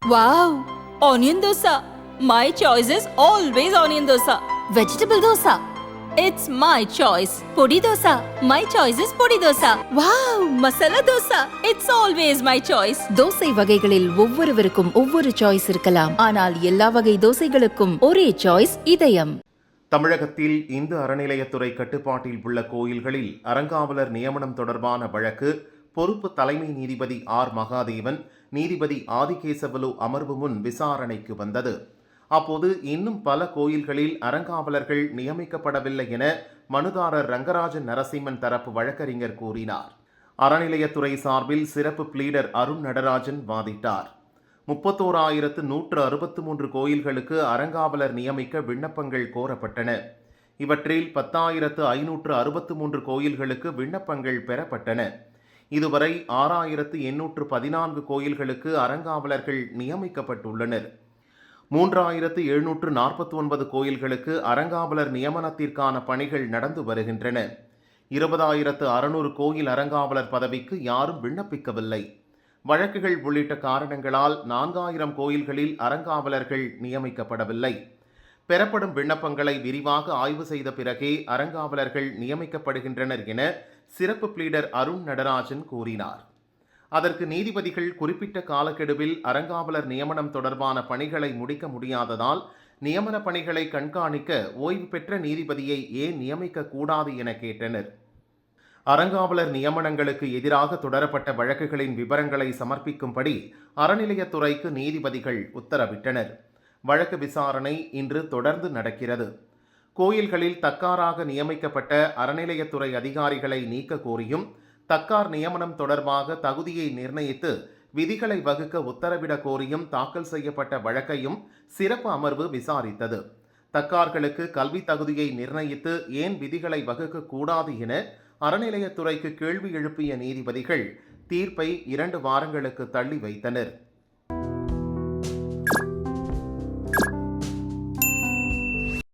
Wow! Onion dosa. My choice is always onion dosa. Vegetable dosa. It's my choice. Podi dosa. My choice is podi dosa. Wow! Masala dosa. It's always my choice. Dosa வகைகளில் ஒவ்வொருவருக்கும் ஒவ்வொரு choice இருக்கலாம். ஆனால் எல்லா வகை தோசைகளுக்கும் ஒரே choice இதயம். தமிழகத்தில் இந்து அறநிலையத்துறை கட்டுப்பாட்டில் உள்ள கோயில்களில் அறங்காவலர் நியமனம் தொடர்பான வழக்கு பொறுப்பு தலைமை நீதிபதி ஆர் மகாதேவன், நீதிபதி ஆதிகேசவலு அமர்வு முன் விசாரணைக்கு வந்தது. அப்போது இன்னும் பல கோயில்களில் அறங்காவலர்கள் நியமிக்கப்படவில்லை என மனுதாரர் ரங்கராஜன் நரசிம்மன் தரப்பு வழக்கறிஞர் கூறினார். அறநிலையத்துறை சார்பில் சிறப்பு பிளீடர் அருண் நடராஜன் வாதிட்டார். 31,163 கோயில்களுக்கு அறங்காவலர் நியமிக்க விண்ணப்பங்கள் கோரப்பட்டன. இவற்றில் 10,563 கோயில்களுக்கு விண்ணப்பங்கள் பெறப்பட்டன. இதுவரை 6,814 கோயில்களுக்கு அறங்காவலர்கள் நியமிக்கப்பட்டுள்ளனர். 3,749 கோயில்களுக்கு அறங்காவலர் நியமனத்திற்கான பணிகள் நடந்து வருகின்றன. 20,600 கோயில் அறங்காவலர் பதவிக்கு யாரும் விண்ணப்பிக்கவில்லை. வழக்குகள் உள்ளிட்ட காரணங்களால் 4,000 கோயில்களில் அறங்காவலர்கள் நியமிக்கப்படவில்லை. பெறப்படும் விண்ணப்பங்களை விரிவாக ஆய்வு செய்த பிறகே அறங்காவலர்கள் நியமிக்கப்படுகின்றனர் என சிறப்பு பிளீடர் அருண் நடராஜன் கூறினார். அதற்கு நீதிபதிகள் குறிப்பிட்ட காலக்கெடுவில் அறங்காவலர் நியமனம் தொடர்பான பணிகளை முடிக்க முடியாததால் நியமன பணிகளை கண்காணிக்க ஓய்வு பெற்ற நீதிபதியை ஏன் நியமிக்க கூடாது என கேட்டனர். அறங்காவலர் நியமனங்களுக்கு எதிராக தொடரப்பட்ட வழக்குகளின் விவரங்களை சமர்ப்பிக்கும்படி அறநிலையத்துறைக்கு நீதிபதிகள் உத்தரவிட்டனர். வழக்கு விசாரணை இன்று தொடர்ந்து நடக்கிறது. கோயில்களில் தக்காராக நியமிக்கப்பட்ட அறநிலையத்துறை அதிகாரிகளை நீக்க கோரியும் தக்கார் நியமனம் தொடர்பாக தகுதியை நிர்ணயித்து விதிகளை வகுக்க உத்தரவிட கோரியும் தாக்கல் செய்யப்பட்ட வழக்கையும் சிறப்பு அமர்வு விசாரித்தது. தக்கார்களுக்கு கல்வி தகுதியை நிர்ணயித்து ஏன் விதிகளை வகுக்க கூடாது என அறநிலையத்துறைக்கு கேள்வி எழுப்பிய நீதிபதிகள் தீர்ப்பை 2 வாரங்களுக்கு தள்ளி வைத்தனர்.